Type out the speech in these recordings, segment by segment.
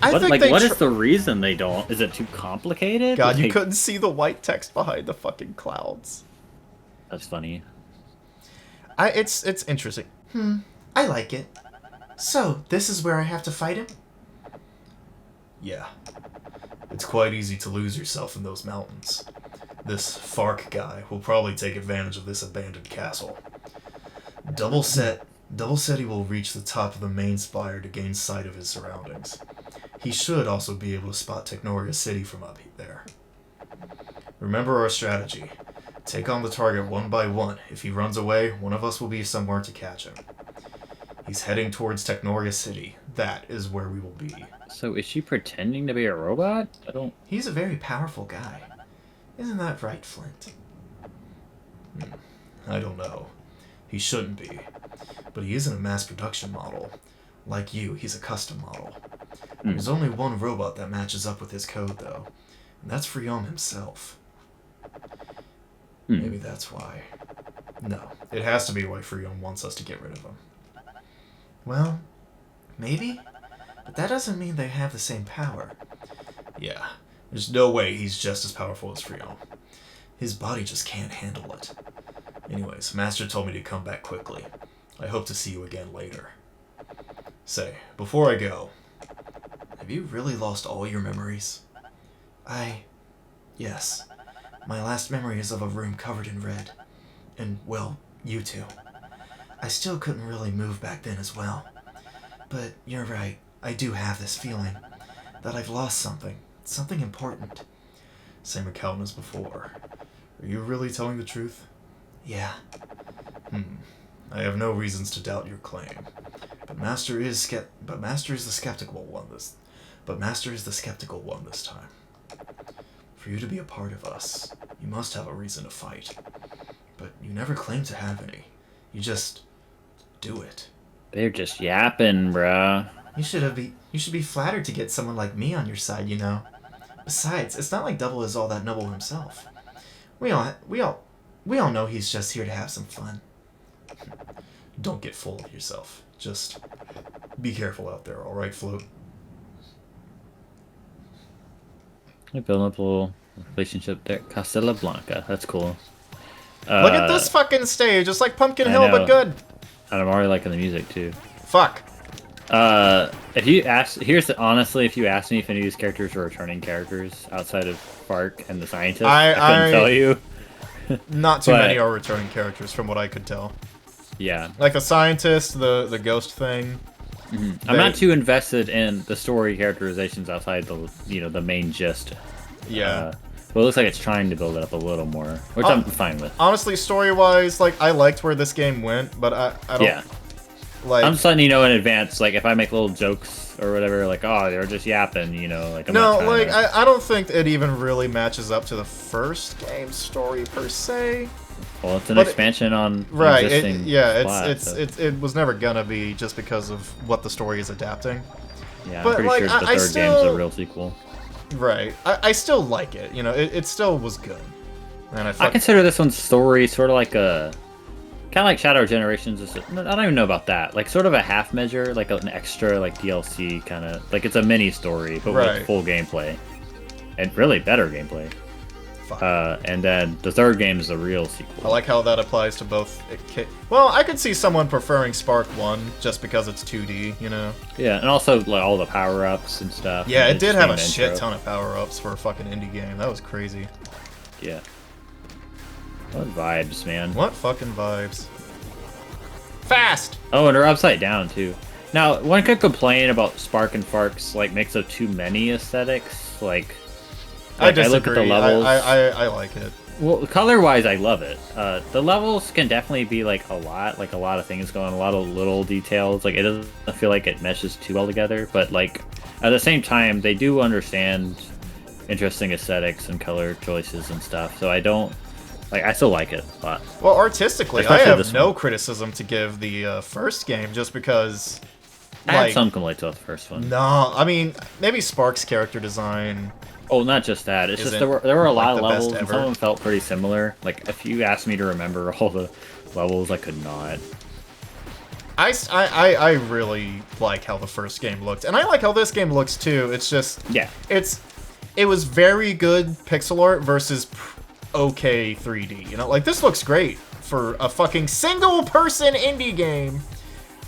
I What, think like, they what is the reason they don't? Is it too complicated? God, you Like, couldn't see the white text behind the fucking clouds. that's funny. It's interesting. I like it. So, this is where I have to fight him? Yeah. It's quite easy to lose yourself in those mountains. This Fark guy will probably take advantage of this abandoned castle. Double said he will reach the top of the main spire to gain sight of his surroundings. He should also be able to spot Technoria City from up there. Remember our strategy. Take on the target one by one. If he runs away, one of us will be somewhere to catch him. He's heading towards Technoria City. That is where we will be. So is she pretending to be a robot? I don't... He's a very powerful guy. Isn't that right, Flint? I don't know. He shouldn't be. But he isn't a mass production model. Like you, he's a custom model. There's only one robot that matches up with his code, though. And that's Freon himself. Maybe that's why. No, it has to be why Freon wants us to get rid of him. Well, maybe? But that doesn't mean they have the same power. Yeah, there's no way he's just as powerful as Freon. His body just can't handle it. Anyways, Master told me to come back quickly. I hope to see you again later. Say, before I go, have you really lost all your memories? Yes. My last memory is of a room covered in red. And, well, you two. I still couldn't really move back then as well. But you're right, I do have this feeling that I've lost something. Something important. Same account as before. Are you really telling the truth? Yeah. I have no reasons to doubt your claim. But Master is the skeptical one this time. For you to be a part of us, you must have a reason to fight. But you never claim to have any. You just do it. They're just yapping, bruh. You should be flattered to get someone like me on your side, you know. Besides, it's not like Double is all that noble himself. We all know he's just here to have some fun. Don't get full of yourself. Just be careful out there, alright, Float? They're building up a little relationship there. Castella Blanca. That's cool. Look at this fucking stage. It's like Pumpkin Hill, but good. And I'm already liking the music, too. Fuck. If you ask, honestly, if you asked me if any of these characters are returning characters outside of Fark and the scientist, I couldn't tell you. Not too many are returning characters, from what I could tell. Yeah. Like the scientist, the ghost thing. I'm not too invested in the story characterizations outside the main gist. Yeah. But it looks like it's trying to build it up a little more, which I'm fine with. Honestly, story-wise, like, I liked where this game went, but I don't... Yeah. Like, I'm just letting you know in advance, like, if I make little jokes or whatever, like, oh, they're just yapping, you know, like, I'm no, not like, to... I don't think it even really matches up to the first game's story, per se. Well, it's an expansion on right, existing plot, it was never gonna be just because of what the story is adapting. Yeah, but, I'm pretty sure the third game's a real sequel. Right. I still like it, you know, it still was good. And I consider this one's story sort of like a... Kind of like Shadow Generations. I don't even know about that. Like, sort of a half measure, like an extra, like, DLC kind of... Like, it's a mini story, but with full gameplay. And really better gameplay. And then the third game is a real sequel. I like how that applies to both... Well, I could see someone preferring Spark 1 just because it's 2D, you know? Yeah, and also, like, all the power-ups and stuff. Yeah, and it did have a shit ton of power-ups for a fucking indie game. That was crazy. Yeah. What vibes, man. What fucking vibes. Fast! Oh, and they're upside down, too. Now, one could complain about Spark and Fark's, like, mix of too many aesthetics. Like I disagree. I look at the levels. I like it. Well, color-wise, I love it. The levels can definitely be, like a lot of things going on, a lot of little details. Like, it doesn't feel like it meshes too well together, but, like, at the same time, they do understand interesting aesthetics and color choices and stuff, so I don't... Like, I still like it a lot. Well, artistically, I have no criticism to give the first game, just because... I had some complaints about the first one. No, I mean, maybe Spark's character design... Oh, not just that. It's just there were a lot of levels, and some of them felt pretty similar. Like, if you asked me to remember all the levels, I could not. I really like how the first game looked, and I like how this game looks too. It's just it was very good pixel art versus okay 3D. You know, like this looks great for a fucking single person indie game.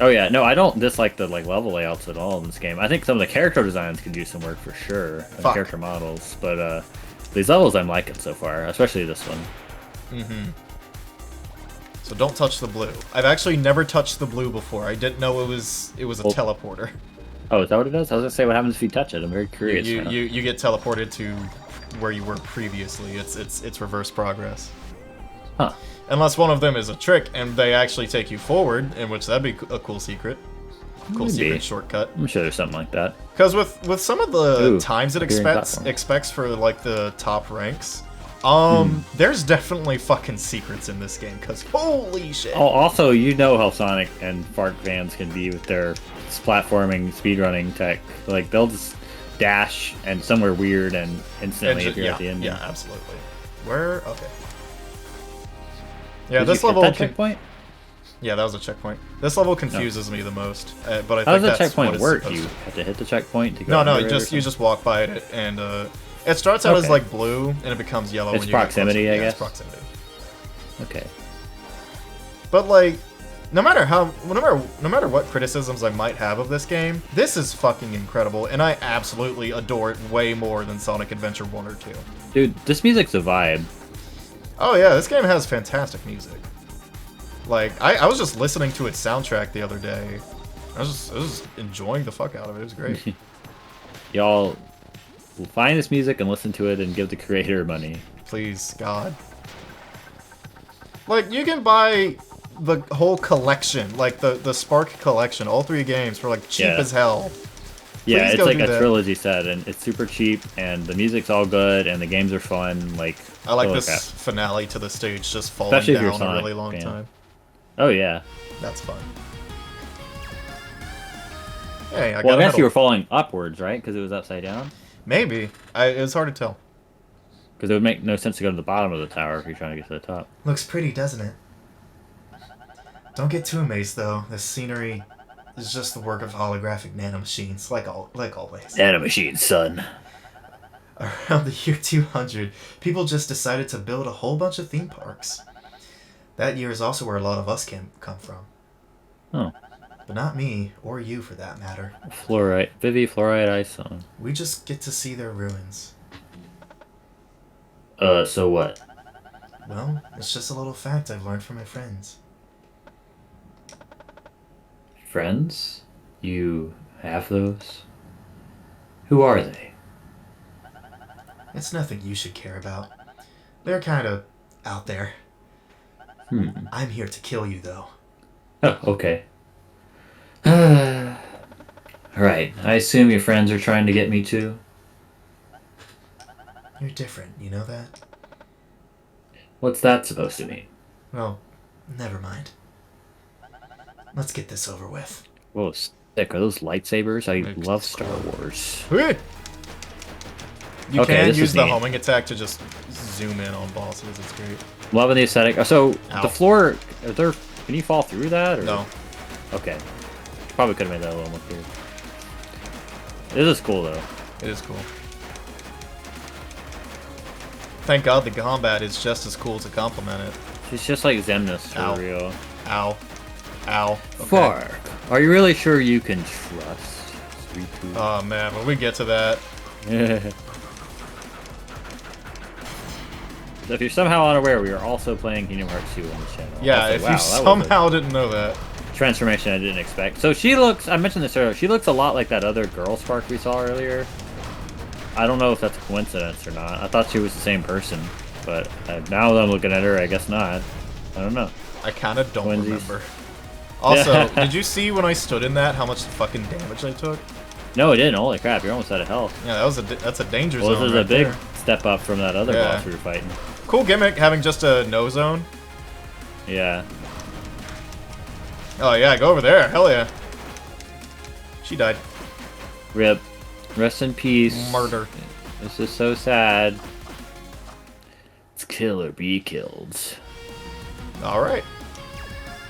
Oh yeah, no, I don't dislike the level layouts at all in this game. I think some of the character designs could use some work for sure, and character models. But these levels I'm liking so far, especially this one. Mm-hmm. So don't touch the blue. I've actually never touched the blue before. I didn't know it was a teleporter. Oh, is that what it does? I was gonna say, what happens if you touch it? I'm very curious. You get teleported to where you were previously. It's reverse progress. Huh. Unless one of them is a trick and they actually take you forward, in which that'd be a cool secret. Cool secret shortcut. I'm sure there's something like that. Because with some of the times it expects for like the top ranks, there's definitely fucking secrets in this game. Because holy shit. Oh, also, you know how Sonic and Fart fans can be with their platforming, speedrunning tech. Like they'll just dash and somewhere weird and instantly appear at the end. Yeah, absolutely. Where? Okay. Yeah, Did this you level. Hit that checkpoint? Yeah, that was a checkpoint. This level confuses me the most, but I think how does the that's checkpoint work? To. You have to hit the checkpoint to go. No, you just walk by it, and it starts out as like blue, and it becomes yellow. It's when proximity, you get I guess. It's proximity. Okay. But like, no matter what criticisms I might have of this game, this is fucking incredible, and I absolutely adore it way more than Sonic Adventure 1 or 2. Dude, this music's a vibe. Oh yeah, this game has fantastic music. Like, I was just listening to its soundtrack the other day. I was just enjoying the fuck out of it. It was great. Y'all will find this music and listen to it and give the creator money. Please, God. Like, you can buy the whole collection, like the Spark collection, all 3 games for like cheap as hell. Yeah, it's like a trilogy set, and it's super cheap, and the music's all good, and the games are fun. Like, I like this finale to the stage just falling especially down a really long time. Oh yeah, that's fun. Hey, well, I guess you were falling upwards, right? Because it was upside down. Maybe it was hard to tell. Because it would make no sense to go to the bottom of the tower if you're trying to get to the top. Looks pretty, doesn't it? Don't get too amazed though. This scenery is just the work of holographic nanomachines, like always. Nanomachines, son. Around the year 200, people just decided to build a whole bunch of theme parks. That year is also where a lot of us come from. Oh. But not me, or you for that matter. Fluorite ice on. We just get to see their ruins. So what? Well, it's just a little fact I've learned from my friends. Friends? You have those? Who are they? It's nothing you should care about. They're kind of out there. I'm here to kill you, though. Oh, okay. Alright, I assume your friends are trying to get me too? You're different, you know that? What's that supposed to mean? Well, never mind. Let's get this over with. Whoa, sick. Are those lightsabers? I love Star Wars. You can use the homing attack to just zoom in on bosses. It's great. Loving the aesthetic. So, the floor, can you fall through that? Or? No. Okay. Probably could have made that a little more clear. This is cool, though. It is cool. Thank God the combat is just as cool to complement it. It's just like Zemnis for real. Ow. Ow. Okay. Fark, are you really sure you can trust Sweet Tooth? Oh man, when we get to that. So if you're somehow unaware, we are also playing Kingdom Hearts 2 on the channel. Yeah, if you somehow didn't know that. Transformation I didn't expect. So she looks, I mentioned this earlier, she looks a lot like that other girl Spark we saw earlier. I don't know if that's a coincidence or not. I thought she was the same person, but now that I'm looking at her, I guess not. I don't know. I kind of don't remember. Also, did you see when I stood in that how much fucking damage I took? No, it didn't. Holy crap, you're almost out of health. Yeah, that's a danger zone. Well, this is right a big there. step up from that other boss we were fighting. Cool gimmick, having just a no zone. Yeah. Oh yeah, go over there. Hell yeah. She died. RIP. Rest in peace. Murder. This is so sad. It's kill or be killed. Alright.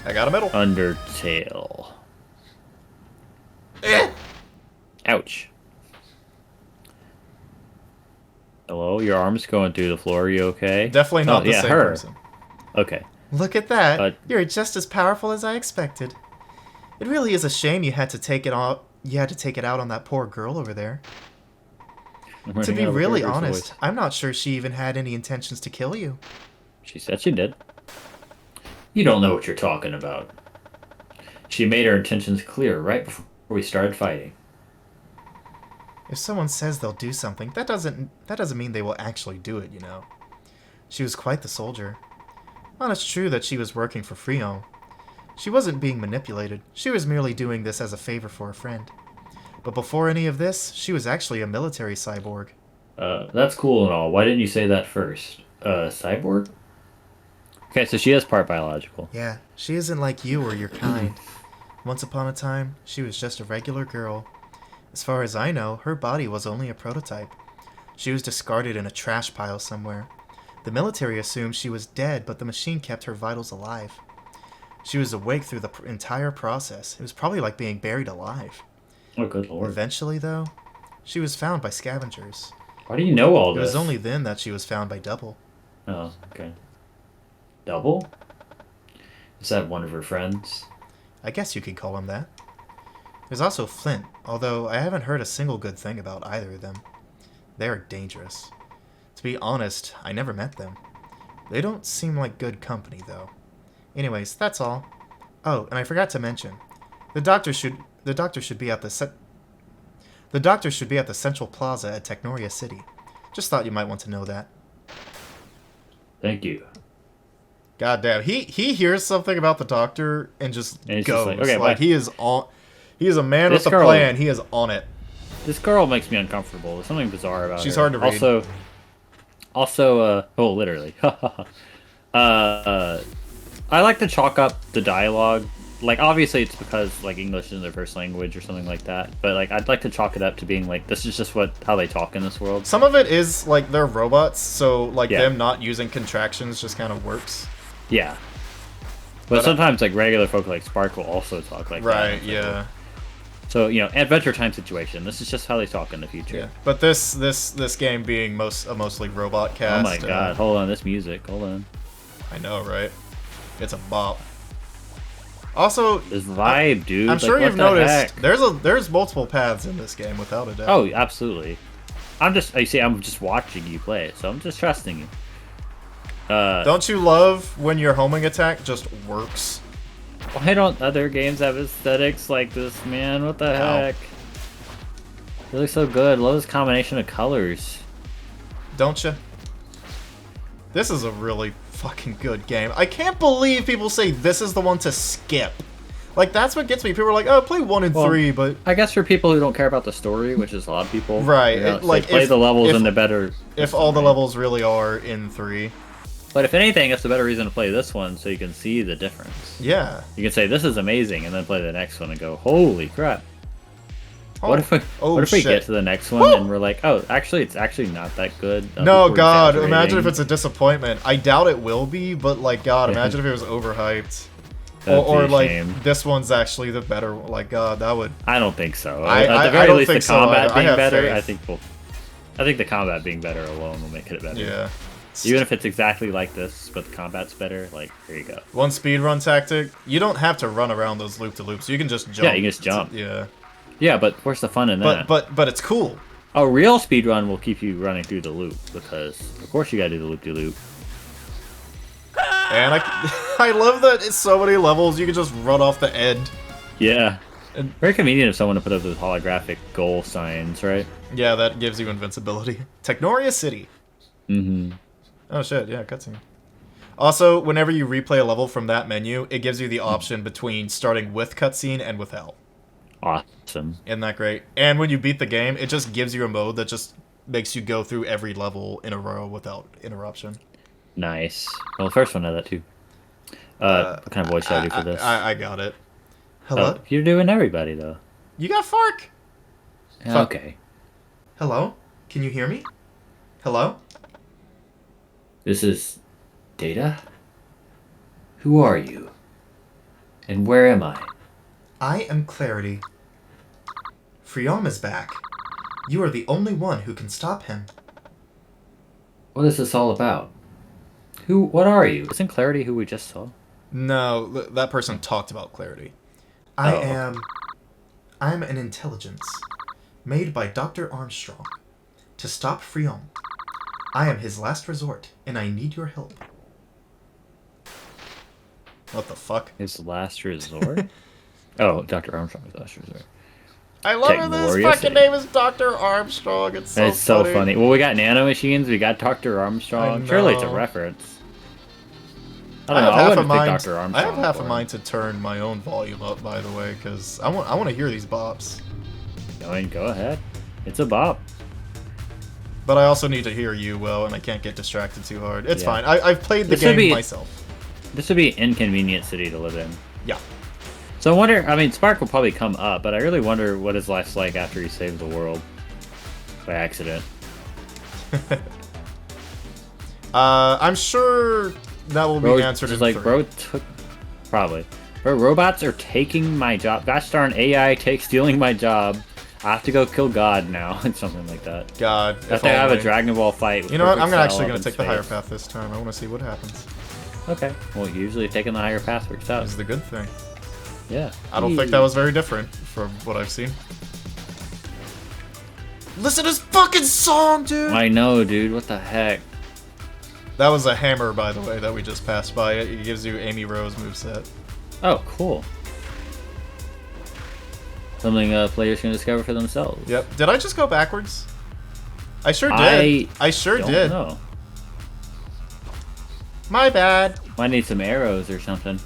I got a medal. Undertale. Ouch. Hello, your arm's going through the floor. Are you okay? Definitely not the same person. Okay. Look at that. You're just as powerful as I expected. It really is a shame you had to take it out. You had to take it out on that poor girl over there. To be really honest, I'm not sure she even had any intentions to kill you. She said she did. You don't know what you're talking about. She made her intentions clear right before we started fighting. If someone says they'll do something, that doesn't mean they will actually do it, you know. She was quite the soldier. Well, it's true that she was working for Freon. She wasn't being manipulated. She was merely doing this as a favor for a friend. But before any of this, she was actually a military cyborg. That's cool and all. Why didn't you say that first? Cyborg? Okay, so she is part biological. Yeah, she isn't like you or your kind. Once upon a time, she was just a regular girl. As far as I know, her body was only a prototype. She was discarded in a trash pile somewhere. The military assumed she was dead, but the machine kept her vitals alive. She was awake through the entire process. It was probably like being buried alive. Oh, good lord. Eventually, though, she was found by scavengers. Why do you know all this? It was only then that she was found by Double. Oh, okay. Double? Is that one of her friends? I guess you could call him that. There's also Flint, although I haven't heard a single good thing about either of them. They're dangerous. To be honest, I never met them. They don't seem like good company, though. Anyways, that's all. Oh, and I forgot to mention, the doctor should be at the Central Plaza at Technoria City. Just thought you might want to know that. Thank you. God damn, he hears something about the doctor and just goes. Just like, okay, like he is a man with a plan. He is on it. This girl makes me uncomfortable. There's something bizarre about her. She's hard to read. Also, oh, literally. I like to chalk up the dialogue. Like, obviously, it's because like English isn't their first language or something like that. But like, I'd like to chalk it up to being like, this is just how they talk in this world. Some of it is like they're robots, so like them not using contractions just kind of works. Yeah. But sometimes like regular folk like Sparkle also talk like that. Right. Yeah. So, you know, Adventure Time situation. This is just how they talk in the future. Yeah. But this game being mostly robot cast. Oh my god! Hold on, this music. Hold on. I know, right? It's a bop. Also, this vibe, dude. I'm sure you've noticed there's multiple paths in this game, without a doubt. Oh, absolutely. I'm just watching you play it, so I'm just trusting you. Don't you love when your homing attack just works? Why don't other games have aesthetics like this, man? What the heck? They look so good. Love this combination of colors. Don't you? This is a really fucking good game. I can't believe people say this is the one to skip. Like, that's what gets me. People are like, oh, play 1 and 3, but... I guess for people who don't care about the story, which is a lot of people... Right. You know, like, play the levels in the better... If all the levels really are in 3. But if anything, it's a better reason to play this one so you can see the difference. Yeah. You can say, this is amazing, and then play the next one and go, holy crap. Oh. What if we get to the next one and we're like, oh, actually, it's actually not that good? No, God, imagine if it's a disappointment. I doubt it will be, but, like, God, imagine if it was overhyped. Or like, this one's actually the better, like, God, that would... I don't think so. At the very least, the combat being better, I think the combat being better alone will make it better. Yeah. Even if it's exactly like this, but the combat's better, like, here you go. One speedrun tactic, you don't have to run around those loop-to-loops. You can just jump. Yeah, you can just jump. Yeah. Yeah, but where's the fun in that? But it's cool. A real speedrun will keep you running through the loop, because, of course, you gotta do the loop-de-loop. And I love that it's so many levels, you can just run off the end. Yeah. Very convenient of someone to put up those holographic goal signs, right? Yeah, that gives you invincibility. Technoria City. Mm-hmm. Oh shit, yeah, cutscene. Also, whenever you replay a level from that menu, it gives you the option between starting with cutscene and without. Awesome. Isn't that great? And when you beat the game, it just gives you a mode that just makes you go through every level in a row without interruption. Nice. Well, the first one had that too. What kind of voice should I do for this? I got it. Hello? Oh, you're doing everybody, though. You got Fark! Okay. Hello? Can you hear me? Hello? This is... Data? Who are you? And where am I? I am Clarity. Friom is back. You are the only one who can stop him. What is this all about? What are you? Isn't Clarity who we just saw? No, that person talked about Clarity. I'm an intelligence made by Dr. Armstrong to stop Friom. I am his last resort, and I need your help. What the fuck? His last resort? Oh, Dr. Armstrong's last resort. I love it. This fucking name is Dr. Armstrong. It's so so funny. Well, we got nanomachines. We got Dr. Armstrong. Surely it's a reference. I don't know. I wouldn't pick Dr. Armstrong. I have half a mind to turn my own volume up, by the way, because I want to hear these bops. Go ahead. It's a bop. But I also need to hear you well, and I can't get distracted too hard. It's fine. I've played the game myself. This would be an inconvenient city to live in. Yeah. So I wonder, I mean, Spark will probably come up, but I really wonder what his life's like after he saves the world. By accident. I'm sure that will be answered in like, 3. bro took... Probably. Bro, robots are taking my job. Gosh darn AI stealing my job. I have to go kill God now. Something like that. God. I have to have a Dragon Ball fight. You know what? I'm actually going to take the higher path this time. I want to see what happens. Okay. Well, usually taking the higher path works out. Is the good thing. Yeah. I don't think that was very different from what I've seen. Listen to this fucking song, dude! I know, dude. What the heck? That was a hammer, by the way, that we just passed by. It gives you Amy Rose moveset. Oh, cool. Something players can discover for themselves. Yep. Did I just go backwards? I sure did. I sure did. Know. My bad. Might need some arrows or something.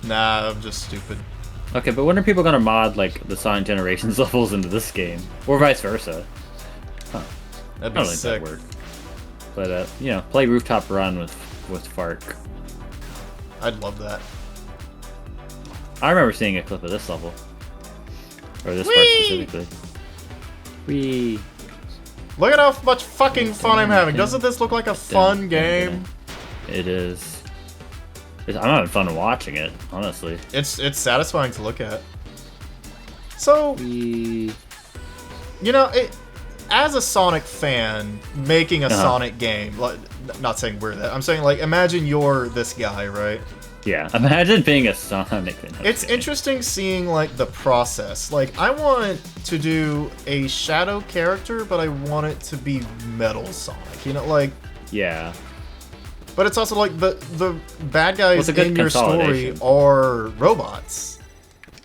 Nah, I'm just stupid. Okay, but when are people gonna mod like the Sonic Generations levels into this game, or vice versa? Huh. That'd be sick. That'd work. But you know, play Rooftop Run with Fark. I'd love that. I remember seeing a clip of this level, or this part specifically. Whee! Look at how much fucking fun I'm having. Doesn't this look like a fun game? It is. I'm having fun watching it, honestly. It's satisfying to look at. So, you know, as a Sonic fan, making a Sonic game, like, not saying we're that, I'm saying, like, imagine you're this guy, right? Yeah, imagine being a Sonic fan. It's interesting seeing, like, the process. Like, I want to do a Shadow character, but I want it to be Metal Sonic, you know, like... Yeah. But it's also like the bad guys in your story are robots.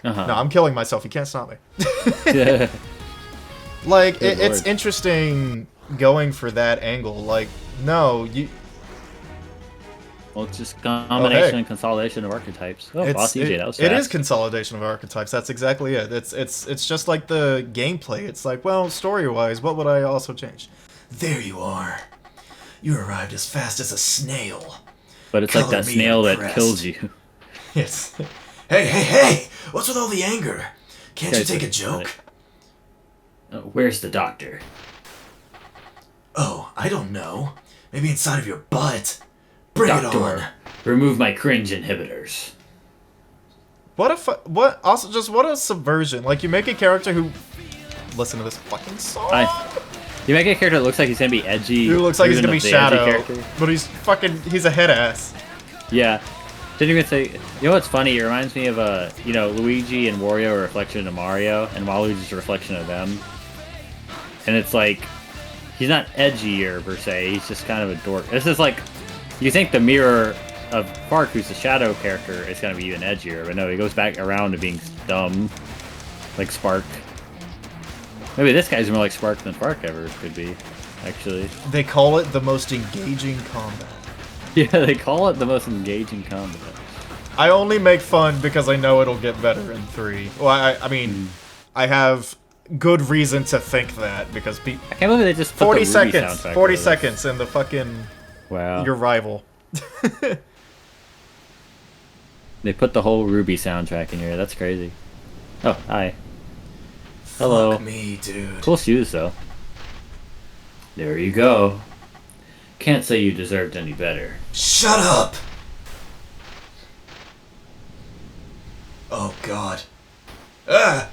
No, I'm killing myself. You can't stop me. Like, it's interesting going for that angle. Like, no, you... Well, it's just combination and consolidation of archetypes. Oh, Boss EJ, that was fast. It is consolidation of archetypes. That's exactly it. It's just like the gameplay. It's like, well, story-wise, what would I also change? There you are. You arrived as fast as a snail. But it's like that snail that kills you. Yes. Hey! What's with all the anger? Can't you take a joke? Where's the doctor? Oh, I don't know. Maybe inside of your butt. Bring it on. Remove my cringe inhibitors. What a subversion. Like, you make a character who... Listen to this fucking song. You make a character that looks like he's gonna be edgy. Who looks like he's gonna be Shadow, but he's a head ass. Yeah. Didn't even say. You know what's funny? It reminds me of you know, Luigi and Wario are a reflection of Mario, and Waluigi's a reflection of them. And it's like, he's not edgier per se. He's just kind of a dork. This is like, you think the mirror of Park, who's the Shadow character, is gonna be even edgier, but no, he goes back around to being dumb, like Spark. Maybe this guy's more like Spark than Spark ever could be, actually. They call it the most engaging combat. Yeah, they call it the most engaging combat. I only make fun because I know it'll get better in 3. Well, I mean, I have good reason to think that, because I can't believe they just put 40 the seconds, 40 seconds in the fucking... Wow. Your rival. They put the whole Ruby soundtrack in here, that's crazy. Oh, hi. Hello. Fuck me, dude. Cool shoes, though. There you go. Can't say you deserved any better. Shut up! Oh god. Ah!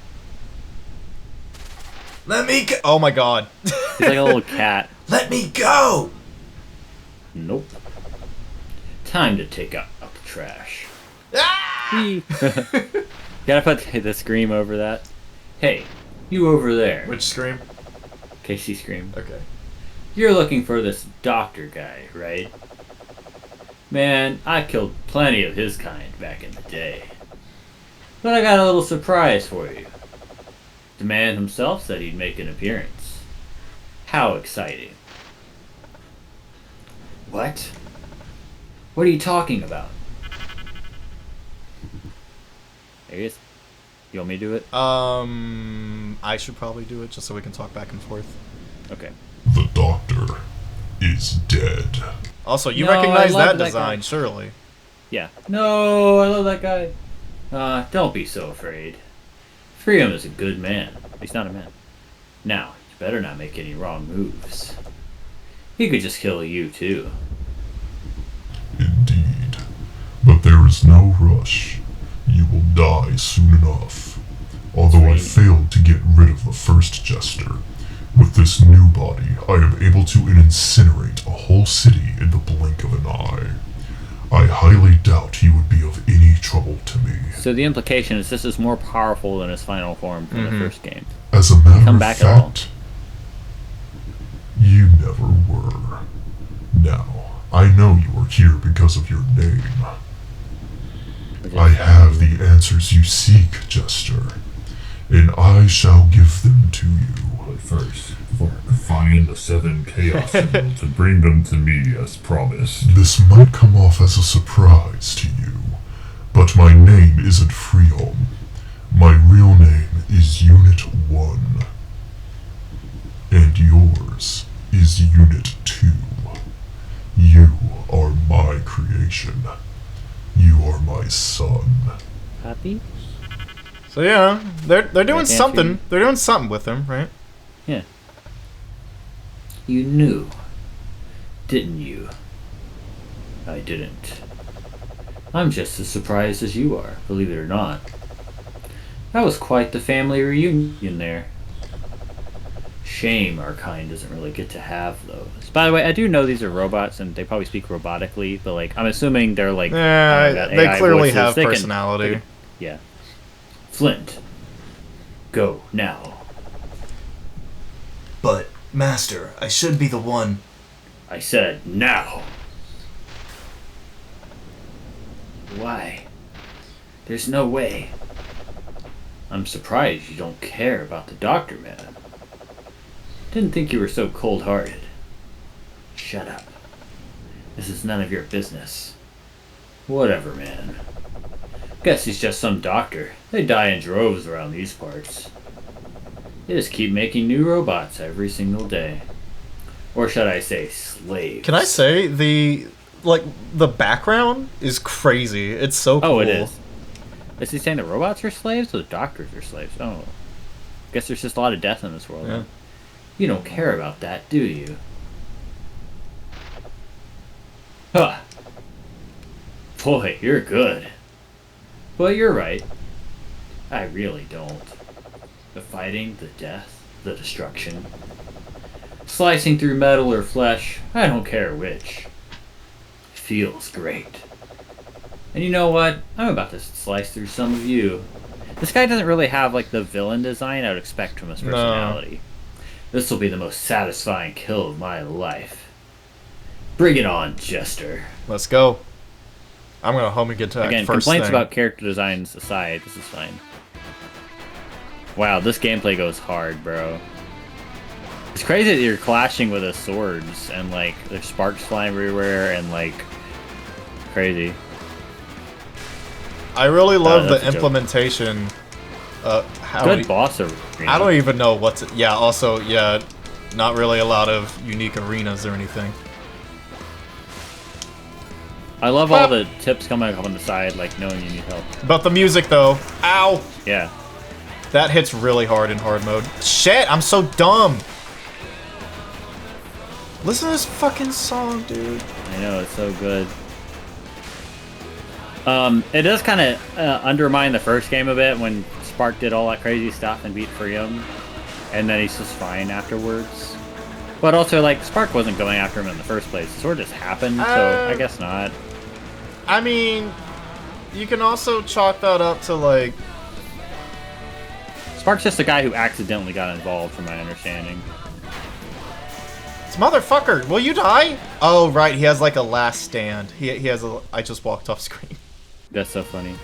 Let me go! Oh my god. He's like a little cat. Let me go! Nope. Time to take out the trash. Ah! Gotta put the scream over that. Hey, you over there. Which scream? Casey scream. Okay. You're looking for this doctor guy, right? Man, I killed plenty of his kind back in the day. But I got a little surprise for you. The man himself said he'd make an appearance. How exciting. What? What are you talking about? There he is. You want me to do it? I should probably do it just so we can talk back and forth. Okay. The doctor is dead. Also, you No, recognize I love that that design, guy. surely. Yeah. No, I love that guy. Don't be so afraid. Freedom is a good man. He's not a man. Now, you better not make any wrong moves. He could just kill you, too. Indeed. But there is no rush. You will die soon enough. Although I failed to get rid of the first Jester, with this new body, I am able to incinerate a whole city in the blink of an eye. I highly doubt he would be of any trouble to me. So the implication is this is more powerful than his final form from the first game. As a matter Come of back at all. fact, you never were. Now, I know you are here because of your name. I have the answers you seek, Jester, and I shall give them to you. But first, find the 7 Chaos Emeralds and bring them to me as promised. This might come off as a surprise to you, but my name isn't Freeholm. My real name is Unit 1. And yours is Unit 2. You are my creation. You are my son. Happy? So yeah, they're doing Right, something. Anthony? They're doing something with him, right? Yeah. You knew, didn't you? I didn't. I'm just as surprised as you are, believe it or not. That was quite the family reunion there. Shame our kind doesn't really get to have those. By the way, I do know these are robots and they probably speak robotically, but like I'm assuming they're like Yeah, got they AI clearly voices. have They can- personality. they can- yeah. Flint, go now. But, Master, I should be the one. I said now. Why? There's no way. I'm surprised you don't care about the doctor, man. Didn't think you were so cold-hearted. Shut up. This is none of your business. Whatever, man. Guess he's just some doctor. They die in droves around these parts. They just keep making new robots every single day. Or should I say slaves? Can I say the background is crazy. It's so cool. Oh, it is. Is he saying the robots are slaves or the doctors are slaves? Oh. Guess there's just a lot of death in this world. Yeah. You don't care about that, do you? Huh. Boy, you're good. But you're right. I really don't. The fighting, the death, the destruction. Slicing through metal or flesh, I don't care which. Feels great. And you know what? I'm about to slice through some of you. This guy doesn't really have like the villain design I would expect from his personality. This will be the most satisfying kill of my life. Bring it on, Jester. Let's go. I'm gonna home and get to that Again, first complaints thing. about character designs aside, this is fine. Wow, this gameplay goes hard, bro. It's crazy that you're clashing with the swords and like there's sparks flying everywhere and like crazy. I really love that's the a joke. implementation. How Good boss arena. I don't even know what to. Yeah. Also, yeah, not really a lot of unique arenas or anything. I love all the tips coming up on the side, like knowing you need help. About the music though. Ow! Yeah. That hits really hard in hard mode. Shit! I'm so dumb. Listen to this fucking song, dude. I know, it's so good. It does kind of undermine the first game a bit when Spark did all that crazy stuff and beat Freedom, and then he's just fine afterwards. But also, like, Spark wasn't going after him in the first place. It sort of just happened, so I guess not. I mean, you can also chalk that up to, like... Spark's just a guy who accidentally got involved, from my understanding. Motherfucker, will you die? Oh, right, he has, like, a last stand. He has a... I just walked off screen. That's so funny.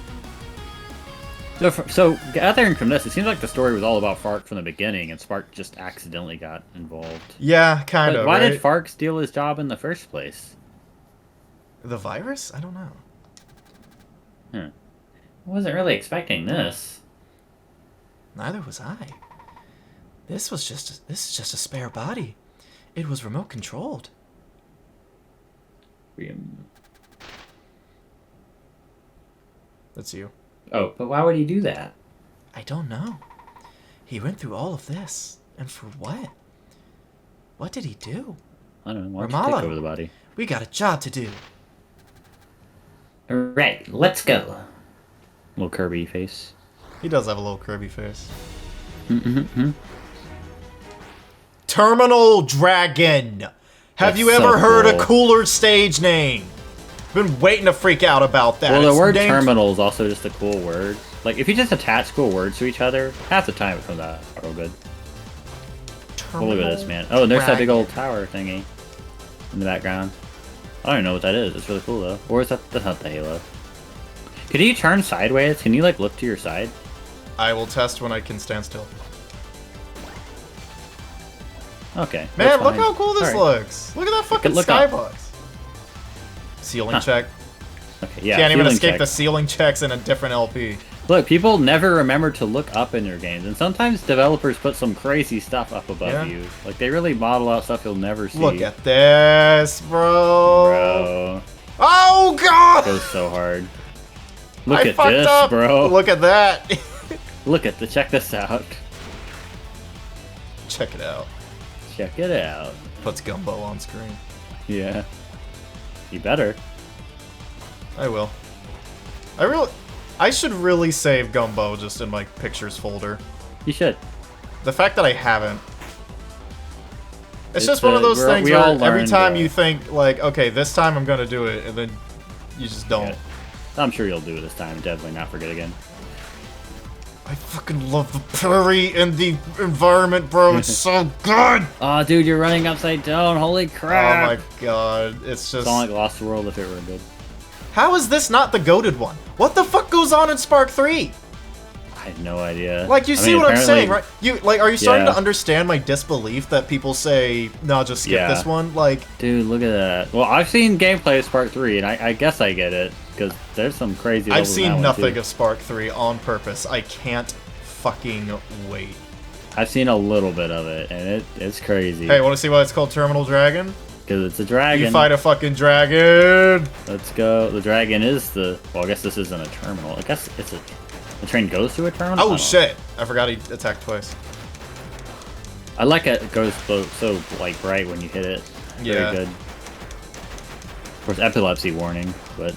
So gathering from this, it seems like the story was all about Fark from the beginning, and Spark just accidentally got involved. Yeah, kind of. Why right? did Fark steal his job in the first place? The virus? I don't know. I wasn't really expecting this. Neither was I. This is just a spare body. It was remote controlled. That's you. Oh, but why would he do that? I don't know. He went through all of this. And for what? What did he do? I don't know. Why don't you take over the body? We got a job to do. Alright, let's go. Little Kirby face. He does have a little Kirby face. Terminal Dragon! Have you ever heard a cooler stage name? Been waiting to freak out about that. Well, the word terminal is also just a cool word. Like, if you just attach cool words to each other, half the time it comes out real good. Well, look at this, man. Oh, and there's that big old tower thingy in the background. I don't even know what that is. It's really cool, though. Or is that... That's not the Halo. Can you turn sideways? Can you, like, look to your side? I will test when I can stand still. Okay. Man, look how cool this looks. Look at that fucking skybox. Ceiling check. Okay, yeah. Can't even escape the ceiling checks in a different LP. Look, people never remember to look up in their games, and sometimes developers put some crazy stuff up above you. Like, they really model out stuff you'll never see. Look at this, bro. Oh, God! It goes so hard. Look at this, bro. Look at that. Look at the... Check this out. Check it out. Check it out. Puts Gumbo on screen. Yeah. You better. I will. I should really save Gumbo just in my pictures folder. You should. The fact that I haven't. It's just one of those things where every time you think, like, okay, this time I'm gonna do it, and then you just don't. Yeah. I'm sure you'll do it this time and definitely not forget again. I fucking love the parry and the environment, bro. It's so good! Oh, dude, you're running upside down. Holy crap. Oh my god. It's just... It's not like Lost World if it were good. How is this not the goated one? What the fuck goes on in Spark 3? I have no idea. Like, you see what I'm saying, right? Are you starting to understand my disbelief that people say, no, just skip this one? Like... Dude, look at that. Well, I've seen gameplay of Spark 3, and I guess I get it. Because there's some crazy levels. I've seen nothing of Spark 3 on purpose. I can't fucking wait. I've seen a little bit of it, and it's crazy. Hey, want to see why it's called Terminal Dragon? Because it's a dragon. You fight a fucking dragon! Let's go. The dragon is the... Well, I guess this isn't a terminal. I guess it's a... The train goes to a terminal? Oh, shit! I forgot he attacked twice. I like it goes so, like, bright when you hit it. Very good. Of course, epilepsy warning, but...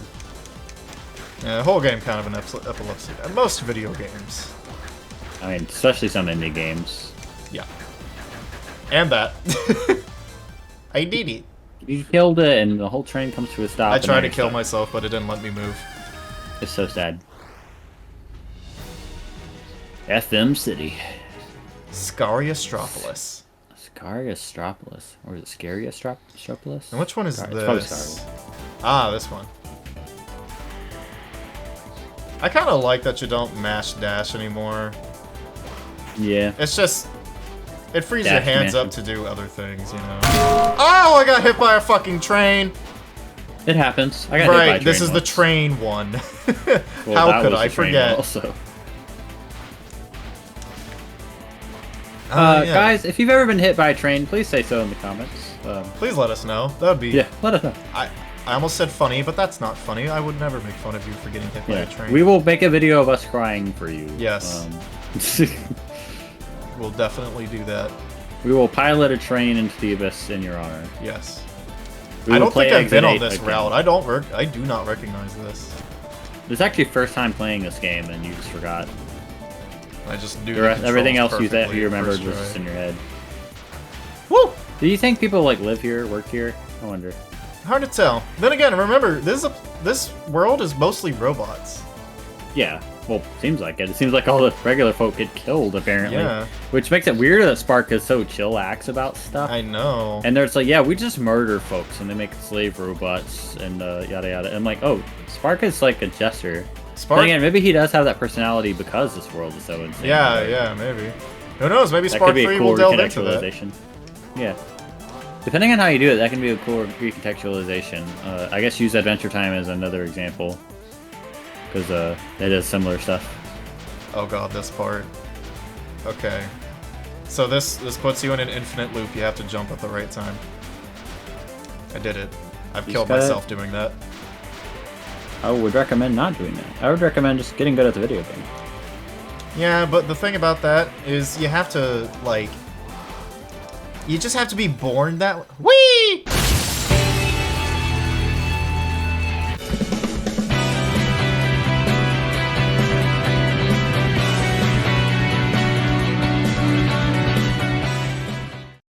Yeah, the whole game kind of an epilepsy. Most video games. I mean, especially some indie games. Yeah. And that. I did it. You killed it, and the whole train comes to a stop. I tried to kill myself, but it didn't let me move. It's so sad. FM City. Scariastropolis. Scariastropolis. Or is it Scariastropolis? And which one is this? this? It's probably Ah, this one. I kind of like that you don't mash dash anymore. Yeah. It's just... It frees your hands up to do other things, you know? Oh, I got hit by a fucking train! It happens. I got hit by a train this is once. the train one. Well, how could I forget? Also. Guys, if you've ever been hit by a train, please say so in the comments. Please let us know. That would be... Yeah, let us know. I almost said funny, but that's not funny. I would never make fun of you for getting hit by a train. We will make a video of us crying for you. Yes. We'll definitely do that. We will pilot a train into the abyss in your honor. Yes. I don't think I've been on this route. I do not recognize this. This is actually first time playing this game, and you just forgot. I just do Everything else you perfectly remembered first was try. just in your head. Woo! Do you think people like live here, work here? I wonder. Hard to tell. Then again, remember, this world is mostly robots. Yeah. Well, seems like it. It seems like all the regular folk get killed, apparently. Yeah. Which makes it weird that Spark is so chillax about stuff. I know. And there's like, yeah, we just murder folks, and they make slave robots, and yada yada. And I'm like, oh, Spark is like a jester. Spark. Then again, maybe he does have that personality because this world is so insane. Yeah, right? yeah, maybe. Who knows? Maybe That Spark could be 3 a cool will delve into that. recontextualization. Yeah. Depending on how you do it, that can be a cool recontextualization. I guess use Adventure Time as another example, because it does similar stuff. Oh god, this part. Okay. So this puts you in an infinite loop. You have to jump at the right time. I did it. I've killed myself doing that. I would recommend not doing that. I would recommend just getting good at the video game. Yeah, but the thing about that is you have to, like... You just have to be born that... Whee!